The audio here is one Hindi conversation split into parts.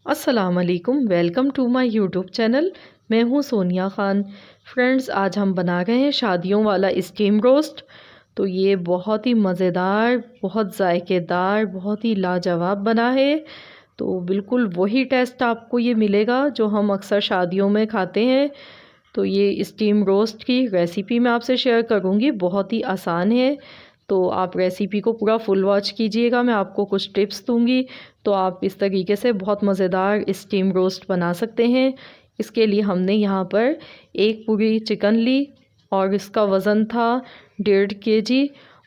अस्सलाम वालेकुम, welcome to my YouTube channel. मैं हूँ सोनिया ख़ान। फ्रेंड्स, आज हम बना रहे हैं शादियों वाला स्टीम रोस्ट। तो ये बहुत ही मज़ेदार, बहुत जायकेदार, बहुत ही लाजवाब बना है। तो बिल्कुल वही टेस्ट आपको ये मिलेगा जो हम अक्सर शादियों में खाते हैं। तो ये स्टीम रोस्ट की रेसिपी मैं आपसे शेयर करूँगी, बहुत ही आसान है। तो आप रेसिपी को पूरा फुल वॉच कीजिएगा, मैं आपको कुछ टिप्स दूँगी। तो आप इस तरीके से बहुत मज़ेदार स्टीम रोस्ट बना सकते हैं। इसके लिए हमने यहाँ पर एक पूरी चिकन ली और इसका वज़न था 1.5 kg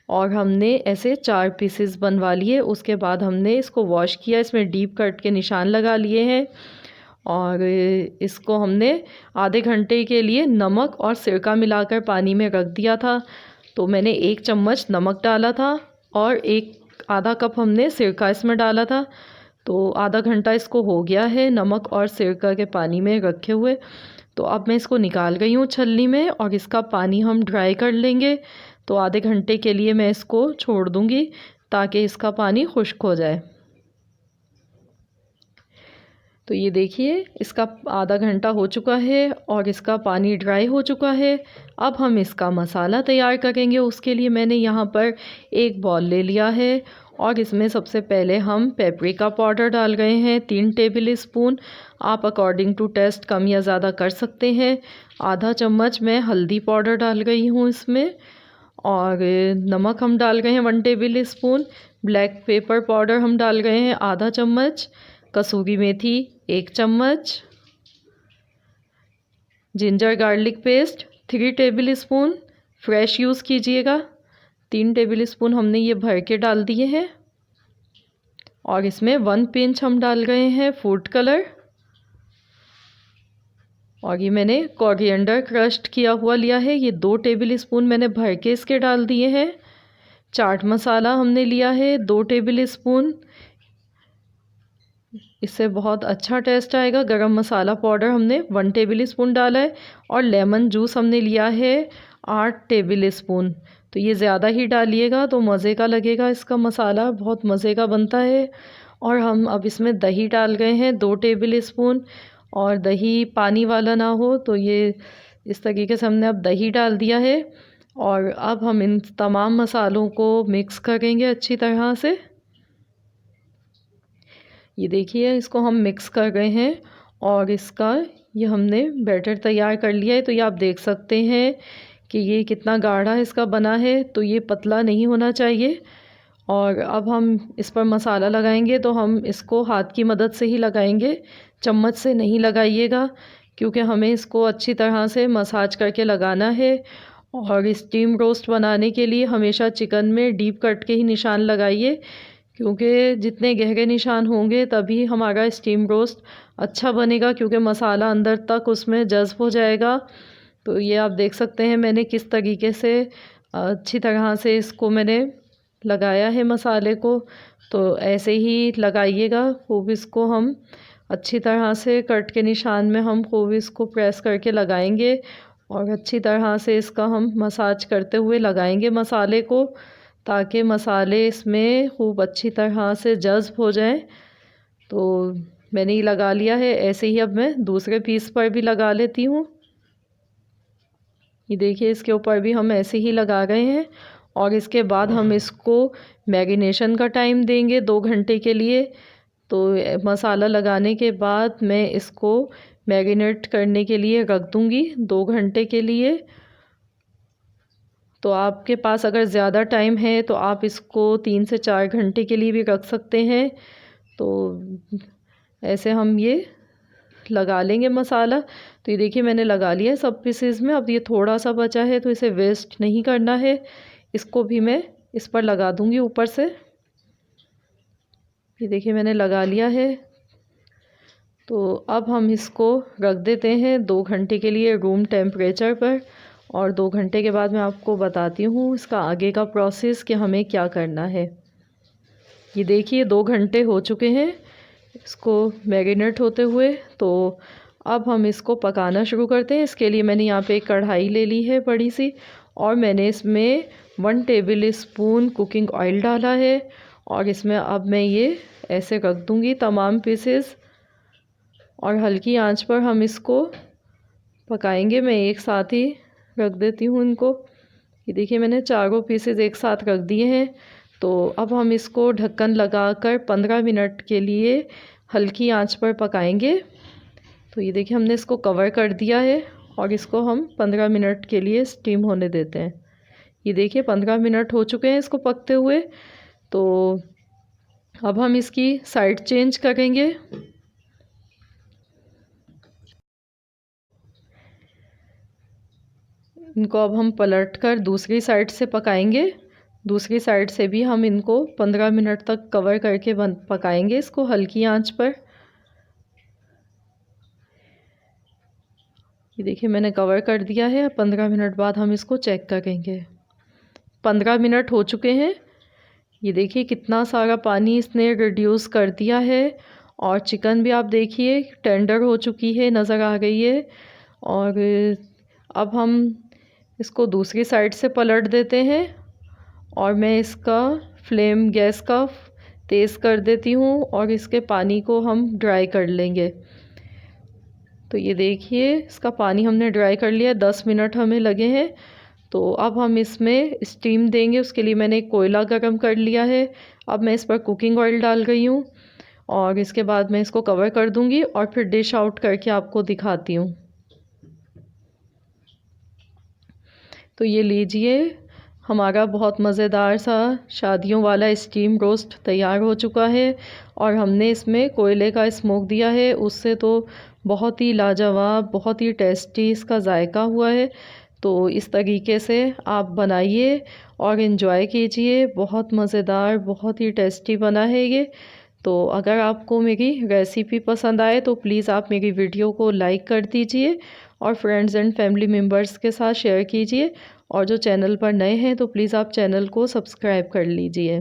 और हमने ऐसे 4 पीसेस बनवा लिए। उसके बाद हमने इसको वॉश किया, इसमें डीप कट के निशान लगा लिए हैं और इसको हमने आधे घंटे के लिए नमक और सिरका मिलाकर पानी में रख दिया था। तो मैंने 1 चम्मच नमक डाला था और आधा कप हमने सिरका इसमें डाला था। तो आधा घंटा इसको हो गया है नमक और सिरका के पानी में रखे हुए। तो अब मैं इसको निकाल गई हूँ छलनी में और इसका पानी हम ड्राई कर लेंगे। तो आधे घंटे के लिए मैं इसको छोड़ दूँगी ताकि इसका पानी खुश्क हो जाए। तो ये देखिए, इसका आधा घंटा हो चुका है और इसका पानी ड्राई हो चुका है। अब हम इसका मसाला तैयार करेंगे। उसके लिए मैंने यहाँ पर एक बॉल ले लिया है और इसमें सबसे पहले हम पेपरिका पाउडर डाल रहे हैं 3 टेबल स्पून। आप अकॉर्डिंग टू टेस्ट कम या ज़्यादा कर सकते हैं। आधा चम्मच मैं हल्दी पाउडर डाल गई हूँ इसमें और नमक हम डाल गए हैं 1 table spoon. Black pepper powder हम डाल गए हैं आधा चम्मच। कसूरी मेथी 1 चम्मच। Ginger garlic paste 3 table spoon. Fresh use कीजिएगा। 3 टेबल स्पून हमने ये भर के डाल दिए हैं और इसमें 1 पिंच हम डाल गए हैं फूड कलर। और ये मैंने कोरिएंडर क्रश्ड किया हुआ लिया है, ये 2 टेबल स्पून मैंने भर के इसके डाल दिए हैं। चाट मसाला हमने लिया है 2 टेबल स्पून, इससे बहुत अच्छा टेस्ट आएगा। गरम मसाला पाउडर हमने 1 टेबल स्पून डाला है और लेमन जूस हमने लिया है 8 टेबल स्पून। तो ये ज़्यादा ही डालिएगा तो मज़े का लगेगा, इसका मसाला बहुत मज़े का बनता है। और हम अब इसमें दही डाल गए हैं 2 टेबल स्पून और दही पानी वाला ना हो, तो ये इस तरीके से हमने अब दही डाल दिया है। और अब हम इन तमाम मसालों को मिक्स करेंगे अच्छी तरह से। ये देखिए, इसको हम मिक्स कर गए हैं और इसका ये हमने बैटर तैयार कर लिया है। तो ये आप देख सकते हैं कि ये कितना गाढ़ा इसका बना है, तो ये पतला नहीं होना चाहिए। और अब हम इस पर मसाला लगाएंगे तो हम इसको हाथ की मदद से ही लगाएंगे, चम्मच से नहीं लगाइएगा, क्योंकि हमें इसको अच्छी तरह से मसाज करके लगाना है। और स्टीम रोस्ट बनाने के लिए हमेशा चिकन में डीप कट के ही निशान लगाइए, क्योंकि जितने गहरे निशान होंगे तभी हमारा स्टीम रोस्ट अच्छा बनेगा, क्योंकि मसाला अंदर तक उसमें जज़्ब हो जाएगा। तो ये आप देख सकते हैं मैंने किस तरीके से अच्छी तरह से इसको मैंने लगाया है मसाले को। तो ऐसे ही लगाइएगा खूब इसको, हम अच्छी तरह से कट के निशान में हम खूब इसको प्रेस करके लगाएंगे और अच्छी तरह से इसका हम मसाज करते हुए लगाएंगे मसाले को, ताकि मसाले इसमें खूब अच्छी तरह से जज़्ब हो जाएं। तो मैंने ये लगा लिया है। ऐसे ही अब मैं दूसरे पीस पर भी लगा लेती हूँ। ये देखिए, इसके ऊपर भी हम ऐसे ही लगा गए हैं और इसके बाद हम इसको मैरिनेशन का टाइम देंगे 2 घंटे के लिए। तो मसाला लगाने के बाद मैं इसको मैरिनेट करने के लिए रख दूँगी 2 घंटे के लिए। तो आपके पास अगर ज़्यादा टाइम है तो आप इसको 3 से 4 घंटे के लिए भी रख सकते हैं। तो ऐसे हम ये लगा लेंगे मसाला। तो ये देखिए, मैंने लगा लिया है सब पीसेस में। अब ये थोड़ा सा बचा है तो इसे वेस्ट नहीं करना है, इसको भी मैं इस पर लगा दूंगी ऊपर से। ये देखिए, मैंने लगा लिया है। तो अब हम इसको रख देते हैं 2 घंटे के लिए रूम टेम्परेचर पर। और 2 घंटे के बाद मैं आपको बताती हूँ इसका आगे का प्रोसेस कि हमें क्या करना है। ये देखिए, 2 घंटे हो चुके हैं इसको मैरिनेट होते हुए। तो अब हम इसको पकाना शुरू करते हैं। इसके लिए मैंने यहाँ पे एक कढ़ाई ले ली है बड़ी सी और मैंने इसमें 1 टेबल स्पून कुकिंग ऑयल डाला है और इसमें अब मैं ये ऐसे रख दूँगी तमाम पीसेस। और हल्की आंच पर हम इसको पकाएंगे। मैं एक साथ ही रख देती हूँ इनको। ये देखिए मैंने चारों पीसेस एक साथ रख दिए हैं। तो अब हम इसको ढक्कन लगाकर 15 मिनट के लिए हल्की आंच पर पकाएंगे। तो ये देखिए हमने इसको कवर कर दिया है और इसको हम 15 मिनट के लिए स्टीम होने देते हैं। ये देखिए 15 मिनट हो चुके हैं इसको पकते हुए। तो अब हम इसकी साइड चेंज करेंगे। इनको अब हम पलट कर दूसरी साइड से पकाएंगे। दूसरी साइड से भी हम इनको 15 मिनट तक कवर करके पकाएंगे इसको हल्की आंच पर। ये देखिए मैंने कवर कर दिया है। 15 मिनट बाद हम इसको चेक करेंगे। 15 मिनट हो चुके हैं। ये देखिए कितना सारा पानी इसने रिड्यूस कर दिया है और चिकन भी आप देखिए टेंडर हो चुकी है, नज़र आ गई है। और अब हम इसको दूसरी साइड से पलट देते हैं और मैं इसका फ्लेम गैस का तेज़ कर देती हूँ और इसके पानी को हम ड्राई कर लेंगे। तो ये देखिए इसका पानी हमने ड्राई कर लिया। 10 मिनट हमें लगे हैं। तो अब हम इसमें स्टीम देंगे। उसके लिए मैंने एक कोयला गरम कर लिया है। अब मैं इस पर कुकिंग ऑयल डाल रही हूँ और इसके बाद मैं इसको कवर कर दूँगी और फिर डिश आउट करके आपको दिखाती हूँ। तो ये लीजिए हमारा बहुत मज़ेदार सा शादियों वाला स्टीम रोस्ट तैयार हो चुका है। और हमने इसमें कोयले का स्मोक दिया है, उससे तो बहुत ही लाजवाब, बहुत ही टेस्टी इसका जायका हुआ है। तो इस तरीके से आप बनाइए और इन्जॉय कीजिए। बहुत मज़ेदार, बहुत ही टेस्टी बना है ये। तो अगर आपको मेरी रेसिपी पसंद आए तो प्लीज़ आप मेरी वीडियो को लाइक कर दीजिए और फ्रेंड्स एंड फैमिली मेम्बर्स के साथ शेयर कीजिए। और जो चैनल पर नए हैं तो प्लीज़ आप चैनल को सब्सक्राइब कर लीजिए।